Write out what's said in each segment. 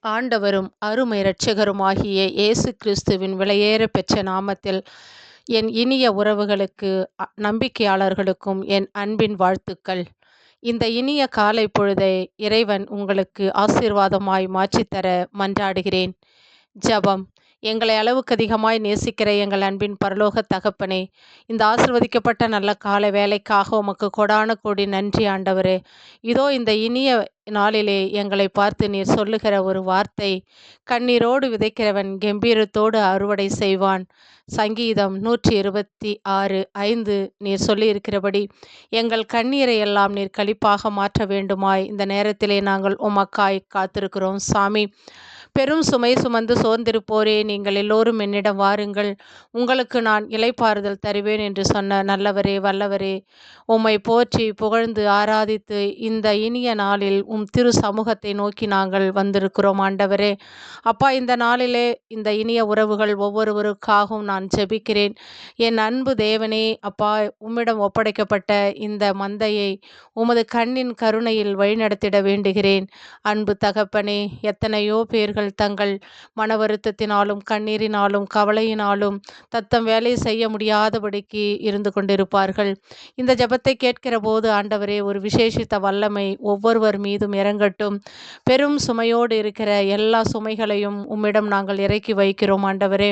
ஆண்டவரும் அருமை இரட்சகருமாகிய இயேசு கிறிஸ்துவின் விலையேற பெற்ற நாமத்தில் என் இனிய உறவுகளுக்கு நம்பிக்கையாளர்களுக்கும் என் அன்பின் வாழ்த்துக்கள். இந்த இனிய காலை பொழுதை இறைவன் உங்களுக்கு ஆசீர்வாதமாய் மாற்றித்தர மன்றாடுகிறேன். ஜெபம். எங்களை அளவுக்கு அதிகமாய் நேசிக்கிற எங்கள் அன்பின் பரலோக தகப்பனே, இந்த ஆசீர்வதிக்கப்பட்ட நல்ல காலை வேலைக்காக உமக்கு கொடான கோடி நன்றி ஆண்டவரே. இதோ இந்த இனிய நாளிலே எங்களை பார்த்து நீர் சொல்லுகிற ஒரு வார்த்தை, கண்ணீரோடு விதைக்கிறவன் கெம்பீரத்தோடு அறுவடை செய்வான். சங்கீதம் 126:5 நீர் சொல்லியிருக்கிறபடி எங்கள் கண்ணீரை எல்லாம் நீர் களிப்பாக மாற்ற வேண்டுமாய் இந்த நேரத்திலே நாங்கள் உமக்காய் காத்திருக்கிறோம் சாமி. பெரும் சுமை சுமந்து சோர்ந்திருப்போரே, நீங்கள் எல்லோரும் என்னிடம் வாருங்கள், உங்களுக்கு நான் இளைப்பாறுதல் தருவேன் என்று சொன்ன நல்லவரே வல்லவரே, உம்மை போற்றி புகழ்ந்து ஆராதித்து இந்த இனிய நாளில் திரு சமூகத்தை நோக்கி நாங்கள் வந்திருக்கிறோம் ஆண்டவரே. அப்பா, இந்த நாளிலே இந்த இனிய உறவுகள் ஒவ்வொருவருக்காகவும் நான் ஜெபிக்கிறேன். என் அன்பு தேவனே அப்பா, உம்மிடம் ஒப்படைக்கப்பட்ட இந்த மந்தையை உமது கண்ணின் கருணையில் வழிநடத்திட வேண்டுகிறேன். அன்பு தகப்பனே, எத்தனையோ பேர்கள் தங்கள் மன வருத்தத்தினாலும் கண்ணீரினாலும் கவலையினாலும் தத்தம் வேலையை செய்ய முடியாதபடிக்கு இருந்து கொண்டிருப்பார்கள். இந்த ஜெபத்தை கேட்கிற போது ஆண்டவரே, ஒரு விசேஷித்த வல்லமை ஒவ்வொருவர் மீதும் இறங்கட்டும். பெரும் சுமையோடு இருக்கிற எல்லா சுமைகளையும் உம்மிடம் நாங்கள் இறக்கி வைக்கிறோம் ஆண்டவரே.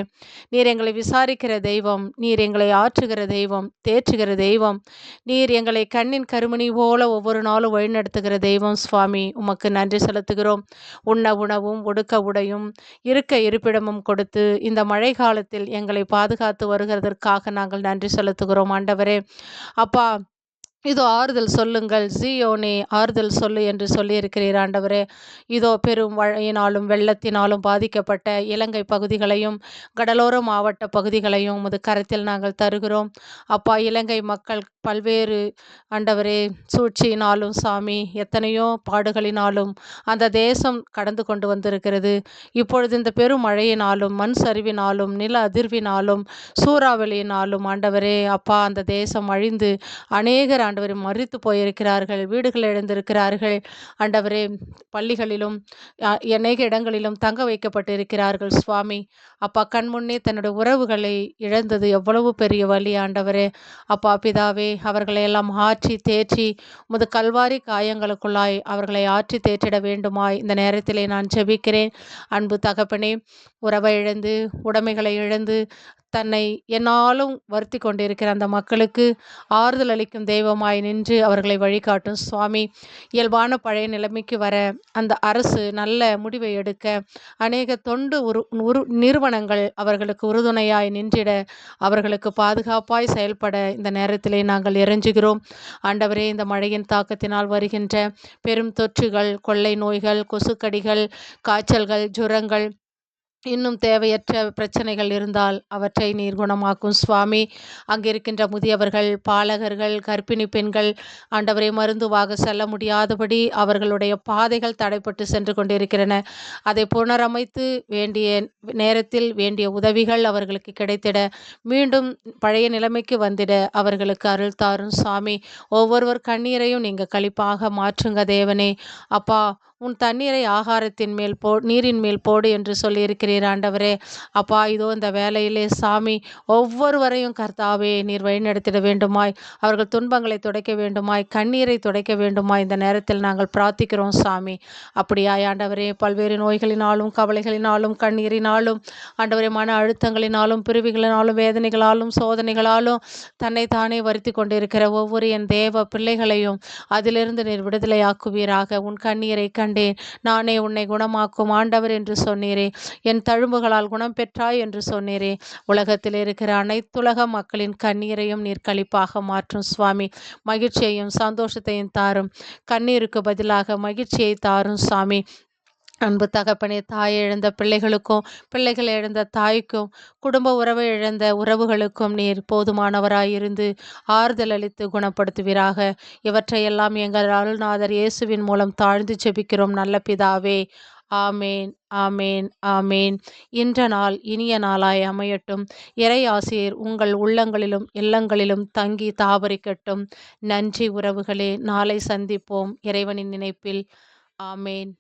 நீர் எங்களை விசாரிக்கிற தெய்வம், நீர் எங்களை ஆற்றுகிற தெய்வம், தேற்றுகிற தெய்வம், நீர் எங்களை கண்ணின் கருமணி போல ஒவ்வொரு நாளும் வழிநடத்துகிற தெய்வம் சுவாமி. உமக்கு நன்றி செலுத்துகிறோம். உண்ண உணவும் உடுக்க உடையும் இருக்க இருப்பிடமும் கொடுத்து இந்த மழை காலத்தில் எங்களை பாதுகாத்து வருகிறதற்காக நாங்கள் நன்றி செலுத்துகிறோம் ஆண்டவரே. அப்பா, இதோ ஆறுதல் சொல்லுங்கள் சீயோனே, ஆறுதல் சொல்லு என்று சொல்லியிருக்கிறீர் ஆண்டவரே. இதோ பெரும் மழையினாலும் வெள்ளத்தினாலும் பாதிக்கப்பட்ட இலங்கை பகுதிகளையும் கடலோர மாவட்ட பகுதிகளையும் உமது கரத்தில் நாங்கள் தருகிறோம். அப்பா, இலங்கை மக்கள் பல்வேறு ஆண்டவரே சூழ்ச்சியினாலும் சாமி, எத்தனையோ பாடுகளினாலும் அந்த தேசம் கடந்து கொண்டு வந்திருக்கிறது. இப்பொழுது இந்த பெரும் மழையினாலும் மண் சரிவினாலும் நில அதிர்வினாலும் சூறாவளியினாலும் ஆண்டவரே அப்பா, அந்த தேசம் அழிந்து அநேகர் ஆண்டவரை மறித்து போயிருக்கிறார்கள், வீடுகள் இழந்திருக்கிறார்கள் ஆண்டவரே. பள்ளிகளிலும் அநேக இடங்களிலும் தங்க வைக்கப்பட்டிருக்கிறார்கள் சுவாமி. அப்பா, கண்முன்னே தன்னுடைய உறவுகளை இழந்தது எவ்வளவு பெரிய வலி ஆண்டவரே. அப்பா பிதாவே, அவர்களை எல்லாம் ஆற்றி தேற்றி உமது கல்வாரி காயங்களுக்குள்ளாய் அவர்களை ஆற்றி தேற்றிட வேண்டுமாய் இந்த நேரத்திலே நான் ஜெபிக்கிறேன். அன்பு தகப்பனே, உறவை இழந்து உடைமைகளை இழந்து தன்னை என்னாலும் வருத்தி கொண்டிருக்கிற அந்த மக்களுக்கு ஆறுதல் அளிக்கும் தெய்வமாய் நின்று அவர்களை வழிகாட்டும் சுவாமி. இயல்பான பழைய நிலைமைக்கு வர அந்த அரசு நல்ல முடிவை எடுக்க அநேக தொண்டு நிறுவனங்கள் அவர்களுக்கு உறுதுணையாய் நின்றிட, அவர்களுக்கு பாதுகாப்பாய் செயல்பட இந்த நேரத்திலே நாங்கள் இறைஞ்சுகிறோம் ஆண்டவரே. இந்த மழையின் தாக்கத்தினால் வருகின்ற பெரும் தொற்றுகள், கொள்ளை நோய்கள், கொசுக்கடிகள், காய்ச்சல்கள், ஜுரங்கள், இன்னும் தேவையற்ற பிரச்சனைகள் இருந்தால் அவற்றை நீர் குணமாக்கும் சுவாமி. அங்கிருக்கின்ற முதியவர்கள், பாலகர்கள், கர்ப்பிணி பெண்கள் ஆண்டவரை மருந்துவாக செல்ல முடியாதபடி அவர்களுடைய பாதைகள் தடைப்பட்டு சென்று கொண்டிருக்கிறன. அதை புனரமைத்து வேண்டிய நேரத்தில் வேண்டிய உதவிகள் அவர்களுக்கு கிடைத்திட, மீண்டும் பழைய நிலைமைக்கு வந்திட அவர்களுக்கு அருள் தாரும் சுவாமி. ஒவ்வொருவர் கண்ணீரையும் நீங்கள் களிப்பாக மாற்றுங்க தேவனே. அப்பா, உன் தண்ணீரை ஆகாரத்தின் மேல் நீரின் மேல் போடு என்று சொல்லியிருக்கிறீர் ஆண்டவரே. அப்பா, இதோ இந்த வேலையிலே சாமி ஒவ்வொருவரையும் கர்த்தாவே நீர் வழிநடத்திட வேண்டுமாய், அவர்கள் துன்பங்களை துடைக்க வேண்டுமாய், கண்ணீரை துடைக்க வேண்டுமாய் இந்த நேரத்தில் நாங்கள் பிரார்த்திக்கிறோம் சாமி. அப்படியாய் ஆண்டவரே, பல்வேறு நோய்களினாலும் கவலைகளினாலும் கண்ணீரினாலும் ஆண்டவரே மன அழுத்தங்களினாலும் பிரிவுகளினாலும் வேதனைகளாலும் சோதனைகளாலும் தன்னை தானே வருத்தி கொண்டிருக்கிற ஒவ்வொரு என் தேவ பிள்ளைகளையும் அதிலிருந்து நீர் விடுதலையாக்குவீராக. உன் கண்ணீரை கண்டேன், நானே உன்னை குணமாக்கும் ஆண்டவர் என்று சொன்னீரே. என் தழும்புகளால் குணம் பெற்றாய் என்று சொன்னீரே. உலகத்தில் இருக்கிற அனைத்துலக மக்களின் கண்ணீரையும் நீர் களிப்பாக மாற்றும் சுவாமி. மகிழ்ச்சியையும் சந்தோஷத்தையும் தாரும். கண்ணீருக்கு பதிலாக மகிழ்ச்சியை தாரும் சுவாமி. அன்பு தகப்பனே, தாயை இழந்த பிள்ளைகளுக்கும் பிள்ளைகள் இழந்த தாய்க்கும் குடும்ப உறவை இழந்த உறவுகளுக்கும் நீர் போதுமானவராயிருந்து ஆறுதல் அளித்து குணப்படுத்துவீராக. இவற்றையெல்லாம் எங்கள் அருள்நாதர் இயேசுவின் மூலம் தாழ்ந்து ஜெபிக்கிறோம் நல்ல பிதாவே. ஆமேன், ஆமேன், ஆமேன். இன்ற நாள் இனிய நாளாய் அமையட்டும். இறை ஆசிரியர் உங்கள் உள்ளங்களிலும் இல்லங்களிலும் தங்கி தாபரிக்கட்டும். நன்றி உறவுகளே. நாளை சந்திப்போம் இறைவனின் நினைப்பில். ஆமேன்.